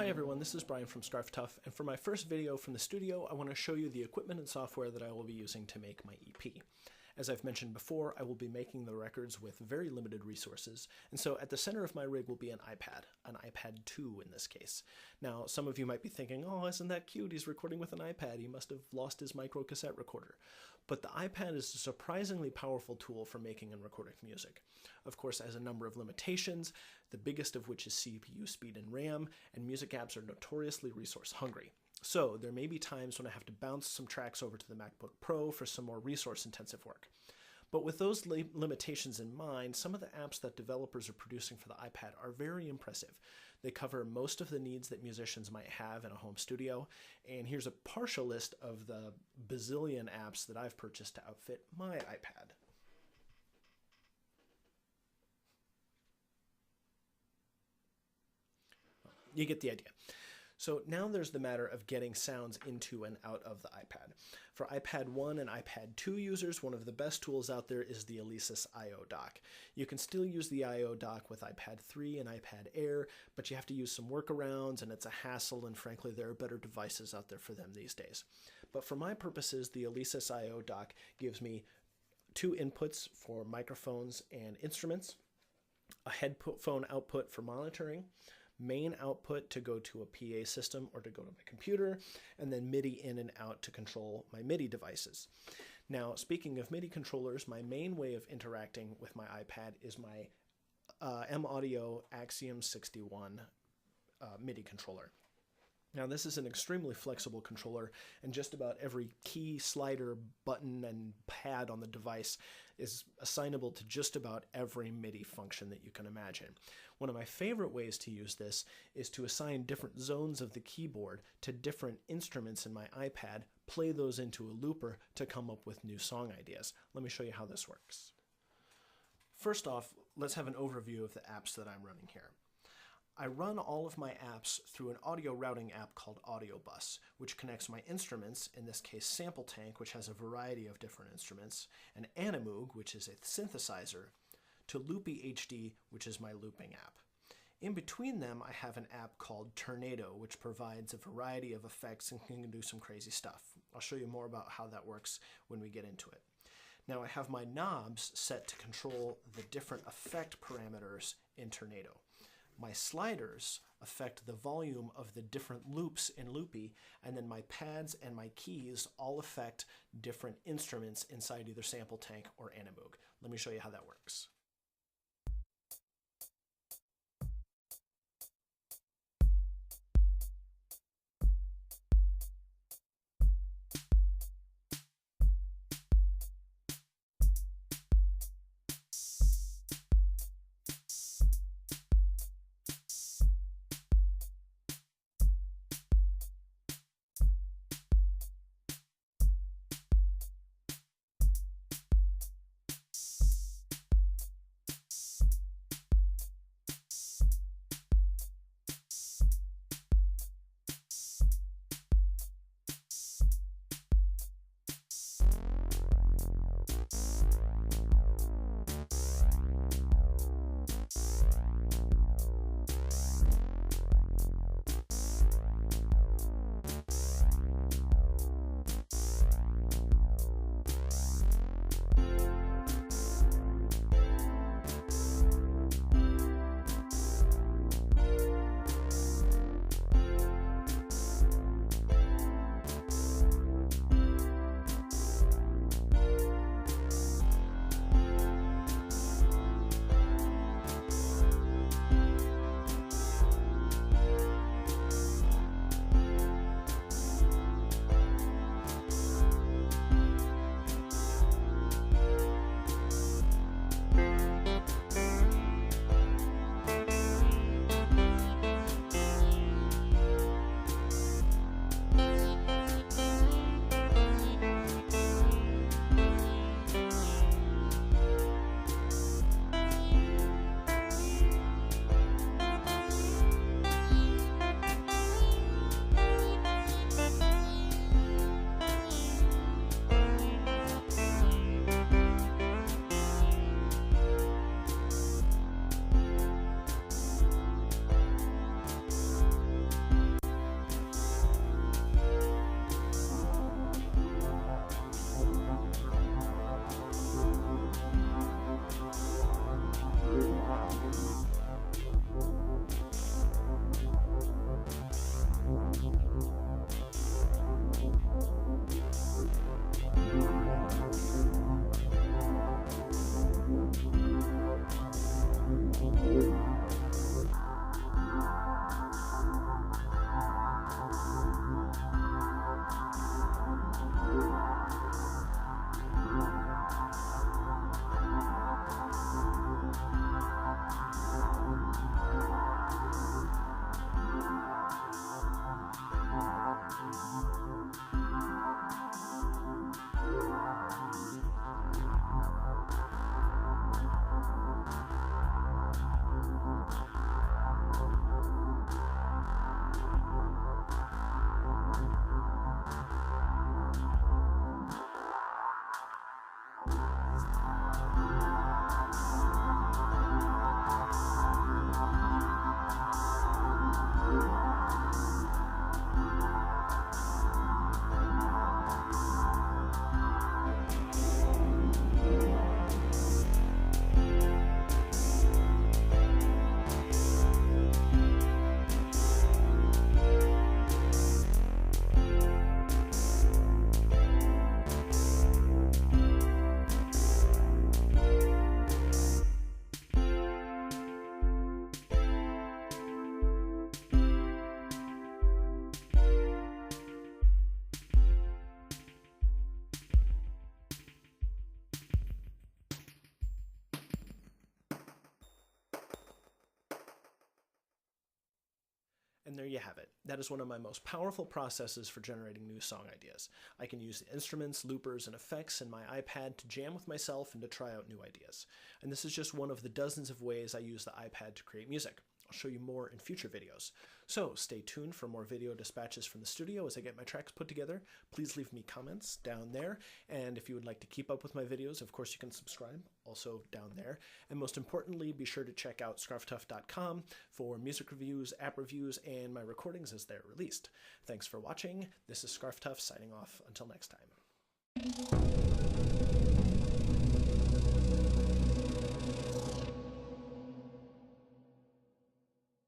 Hi everyone, this is Brian from scarftough, and for my first video from the studio, I want to show you the equipment and software that I will be using to make my EP. As I've mentioned before, I will be making the records with very limited resources, and so at the center of my rig will be an iPad 2 in this case. Now, some of you might be thinking, oh, isn't that cute? He's recording with an iPad. He must have lost his micro cassette recorder. But the iPad is a surprisingly powerful tool for making and recording music. Of course, it has a number of limitations, the biggest of which is CPU speed and RAM, and music apps are notoriously resource hungry. So there may be times when I have to bounce some tracks over to the MacBook Pro for some more resource-intensive work. But with those limitations in mind, some of the apps that developers are producing for the iPad are very impressive. They cover most of the needs that musicians might have in a home studio, and here's a partial list of the bazillion apps that I've purchased to outfit my iPad. You get the idea. So now there's the matter of getting sounds into and out of the iPad. For iPad 1 and iPad 2 users, one of the best tools out there is the Alesis I/O dock. You can still use the I/O dock with iPad 3 and iPad Air, but you have to use some workarounds and it's a hassle, and frankly there are better devices out there for them these days. But for my purposes, the Alesis I/O dock gives me two inputs for microphones and instruments, a headphone output for monitoring, main output to go to a PA system or to go to my computer, and then MIDI in and out to control my MIDI devices. Now, speaking of MIDI controllers, my main way of interacting with my iPad is my M-Audio Axiom 61 MIDI controller. Now, this is an extremely flexible controller, and just about every key, slider, button, and pad on the device is assignable to just about every MIDI function that you can imagine. One of my favorite ways to use this is to assign different zones of the keyboard to different instruments in my iPad, play those into a looper to come up with new song ideas. Let me show you how this works. First off, let's have an overview of the apps that I'm running here. I run all of my apps through an audio routing app called Audio Bus, which connects my instruments, in this case SampleTank, which has a variety of different instruments, and Animoog, which is a synthesizer, to Loopy HD, which is my looping app. In between them, I have an app called Turnado, which provides a variety of effects and can do some crazy stuff. I'll show you more about how that works when we get into it. Now I have my knobs set to control the different effect parameters in Turnado. My sliders affect the volume of the different loops in Loopy, and then my pads and my keys all affect different instruments inside either SampleTank or Animoog. Let me show you how that works. And there you have it. That is one of my most powerful processes for generating new song ideas. I can use the instruments, loopers, and effects in my iPad to jam with myself and to try out new ideas. And this is just one of the dozens of ways I use the iPad to create music. I'll show you more in future videos. So stay tuned for more video dispatches from the studio as I get my tracks put together. Please leave me comments down there. And if you would like to keep up with my videos, of course you can subscribe, also down there. And most importantly, be sure to check out scarftough.com for music reviews, app reviews, and my recordings as they're released. Thanks for watching. This is ScarfTough signing off. Until next time.